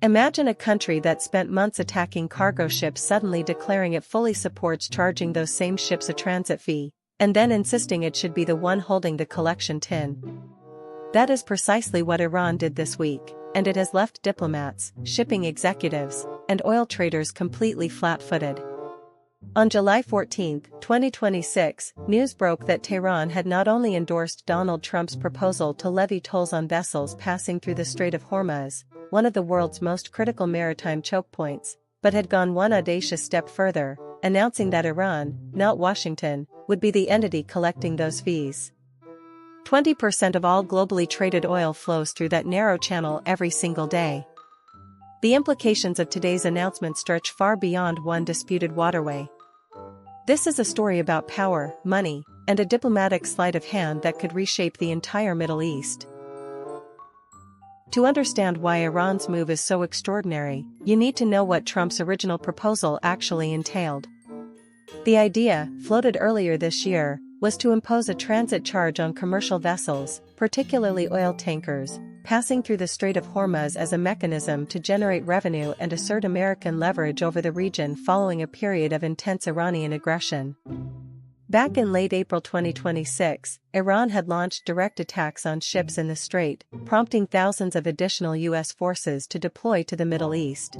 Imagine a country that spent months attacking cargo ships suddenly declaring it fully supports charging those same ships a transit fee, and then insisting it should be the one holding the collection tin. That is precisely what Iran did this week, and it has left diplomats, shipping executives, and oil traders completely flat-footed. On July 14, 2026, news broke that Tehran had not only endorsed Donald Trump's proposal to levy tolls on vessels passing through the Strait of Hormuz, one of the world's most critical maritime choke points, but had gone one audacious step further, announcing that Iran, not Washington, would be the entity collecting those fees. 20% of all globally traded oil flows through that narrow channel every single day. The implications of today's announcement stretch far beyond one disputed waterway. This is a story about power, money, and a diplomatic sleight of hand that could reshape the entire Middle East. To understand why Iran's move is so extraordinary, you need to know what Trump's original proposal actually entailed. The idea, floated earlier this year, was to impose a transit charge on commercial vessels, particularly oil tankers, passing through the Strait of Hormuz as a mechanism to generate revenue and assert American leverage over the region following a period of intense Iranian aggression. Back in late April 2026, Iran had launched direct attacks on ships in the strait, prompting thousands of additional U.S. forces to deploy to the Middle East.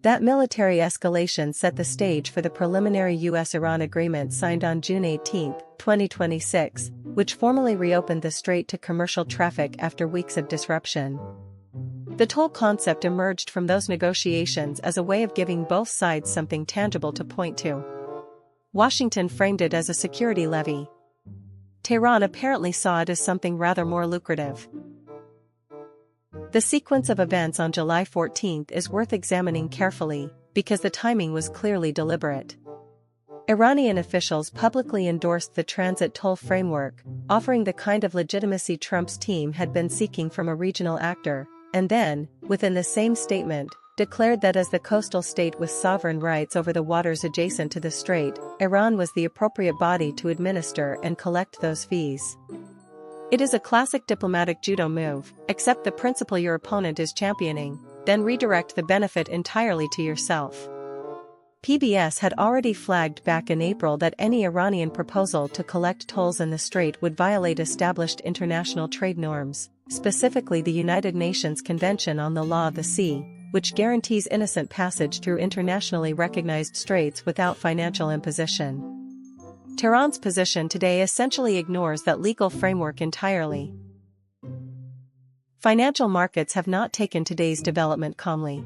That military escalation set the stage for the preliminary U.S.-Iran agreement signed on June 18, 2026, which formally reopened the strait to commercial traffic after weeks of disruption. The toll concept emerged from those negotiations as a way of giving both sides something tangible to point to. Washington framed it as a security levy. Tehran apparently saw it as something rather more lucrative. The sequence of events on July 14 is worth examining carefully, because the timing was clearly deliberate. Iranian officials publicly endorsed the transit toll framework, offering the kind of legitimacy Trump's team had been seeking from a regional actor, and then, within the same statement, declared that as the coastal state with sovereign rights over the waters adjacent to the strait, Iran was the appropriate body to administer and collect those fees. It is a classic diplomatic judo move: accept the principle your opponent is championing, then redirect the benefit entirely to yourself. PBS had already flagged back in April that any Iranian proposal to collect tolls in the strait would violate established international trade norms, specifically the United Nations Convention on the Law of the Sea, which guarantees innocent passage through internationally recognized straits without financial imposition. Tehran's position today essentially ignores that legal framework entirely. Financial markets have not taken today's development calmly.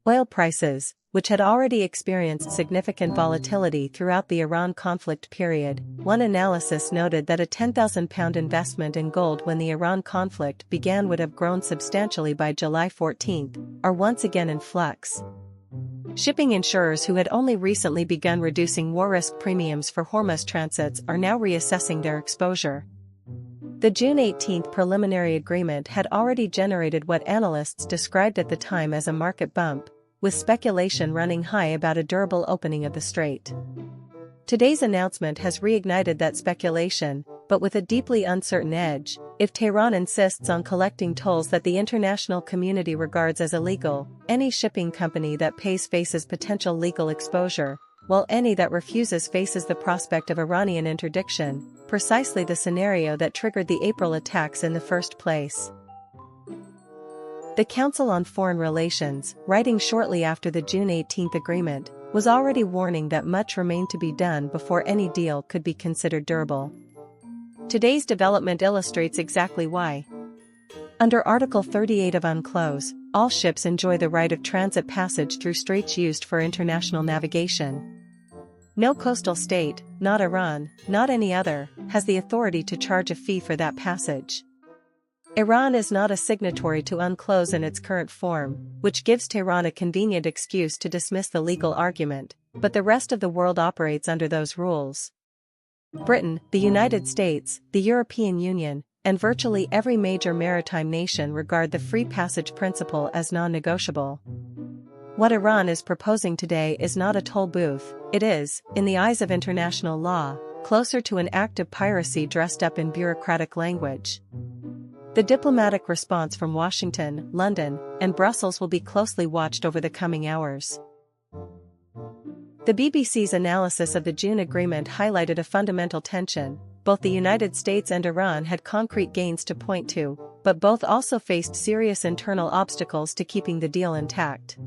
Oil prices, which had already experienced significant volatility throughout the Iran conflict period, one analysis noted that a £10,000 investment in gold when the Iran conflict began would have grown substantially by July 14, are once again in flux. Shipping insurers who had only recently begun reducing war risk premiums for Hormuz transits are now reassessing their exposure. The June 18 preliminary agreement had already generated what analysts described at the time as a market bump, with speculation running high about a durable opening of the strait. Today's announcement has reignited that speculation, but with a deeply uncertain edge. If Tehran insists on collecting tolls that the international community regards as illegal, any shipping company that pays faces potential legal exposure, while any that refuses faces the prospect of Iranian interdiction, precisely the scenario that triggered the April attacks in the first place. The Council on Foreign Relations, writing shortly after the June 18 agreement, was already warning that much remained to be done before any deal could be considered durable. Today's development illustrates exactly why. Under Article 38 of UNCLOS, all ships enjoy the right of transit passage through straits used for international navigation. No coastal state, not Iran, not any other, has the authority to charge a fee for that passage. Iran is not a signatory to UNCLOS in its current form, which gives Tehran a convenient excuse to dismiss the legal argument, but the rest of the world operates under those rules. Britain, the United States, the European Union, and virtually every major maritime nation regard the free passage principle as non-negotiable. What Iran is proposing today is not a toll booth, it is, in the eyes of international law, closer to an act of piracy dressed up in bureaucratic language. The diplomatic response from Washington, London, and Brussels will be closely watched over the coming hours. The BBC's analysis of the June agreement highlighted a fundamental tension. Both the United States and Iran had concrete gains to point to, but both also faced serious internal obstacles to keeping the deal intact.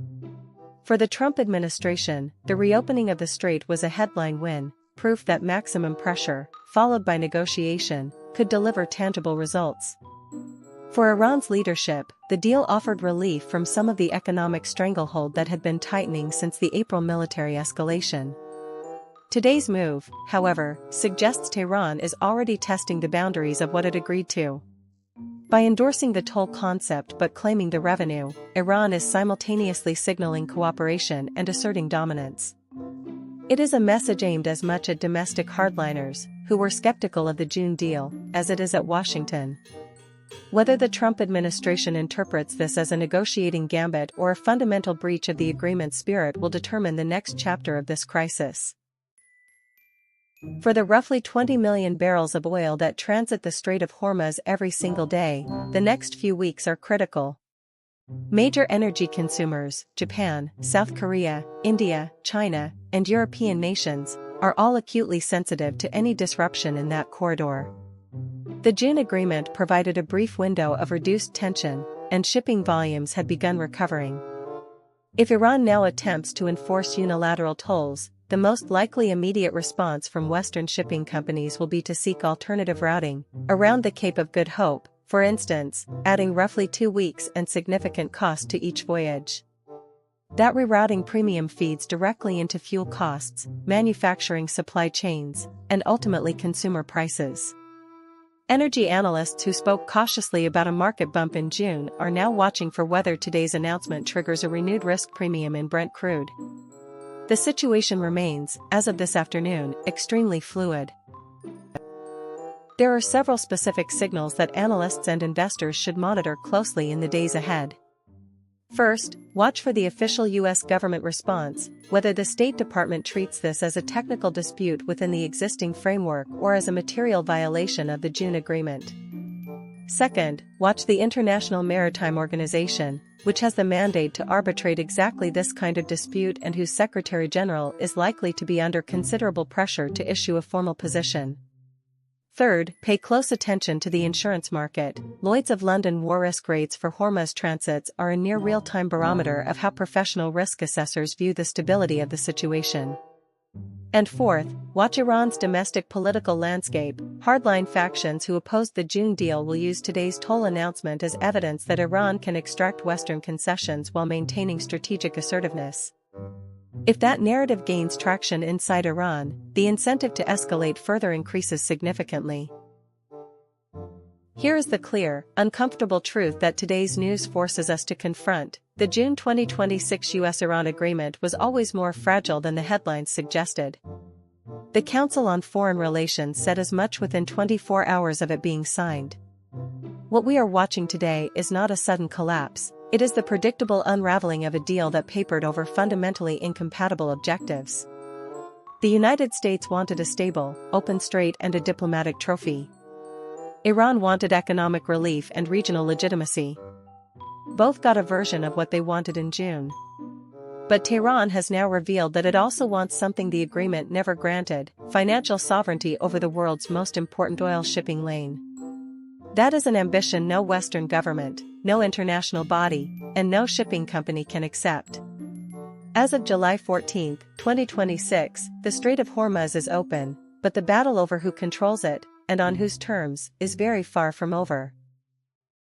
For the Trump administration, the reopening of the strait was a headline win, proof that maximum pressure, followed by negotiation, could deliver tangible results. For Iran's leadership, the deal offered relief from some of the economic stranglehold that had been tightening since the April military escalation. Today's move, however, suggests Tehran is already testing the boundaries of what it agreed to. By endorsing the toll concept but claiming the revenue, Iran is simultaneously signaling cooperation and asserting dominance. It is a message aimed as much at domestic hardliners, who were skeptical of the June deal, as it is at Washington. Whether the Trump administration interprets this as a negotiating gambit or a fundamental breach of the agreement's spirit will determine the next chapter of this crisis. For the roughly 20 million barrels of oil that transit the Strait of Hormuz every single day, the next few weeks are critical. Major energy consumers, Japan, South Korea, India, China, and European nations, are all acutely sensitive to any disruption in that corridor. The June agreement provided a brief window of reduced tension, and shipping volumes had begun recovering. If Iran now attempts to enforce unilateral tolls, the most likely immediate response from Western shipping companies will be to seek alternative routing around the Cape of Good Hope, for instance, adding roughly 2 weeks and significant cost to each voyage. That rerouting premium feeds directly into fuel costs, manufacturing supply chains, and ultimately consumer prices. Energy analysts who spoke cautiously about a market bump in June are now watching for whether today's announcement triggers a renewed risk premium in Brent crude. The situation remains, as of this afternoon, extremely fluid. There are several specific signals that analysts and investors should monitor closely in the days ahead. First, watch for the official U.S. government response, whether the State Department treats this as a technical dispute within the existing framework or as a material violation of the June agreement. Second, watch the International Maritime Organization, which has the mandate to arbitrate exactly this kind of dispute and whose Secretary General is likely to be under considerable pressure to issue a formal position. Third, pay close attention to the insurance market. Lloyd's of London war risk rates for Hormuz transits are a near real-time barometer of how professional risk assessors view the stability of the situation. And fourth, watch Iran's domestic political landscape. Hardline factions who opposed the June deal will use today's toll announcement as evidence that Iran can extract Western concessions while maintaining strategic assertiveness. If that narrative gains traction inside Iran, the incentive to escalate further increases significantly. Here is the clear, uncomfortable truth that today's news forces us to confront. The June 2026 US-Iran agreement was always more fragile than the headlines suggested. The Council on Foreign Relations said as much within 24 hours of it being signed. What we are watching today is not a sudden collapse, it is the predictable unraveling of a deal that papered over fundamentally incompatible objectives. The United States wanted a stable, open strait and a diplomatic trophy. Iran wanted economic relief and regional legitimacy. Both got a version of what they wanted in June. But Tehran has now revealed that it also wants something the agreement never granted: financial sovereignty over the world's most important oil shipping lane. That is an ambition no Western government, no international body, and no shipping company can accept. As of July 14, 2026, the Strait of Hormuz is open, but the battle over who controls it, and on whose terms, is very far from over.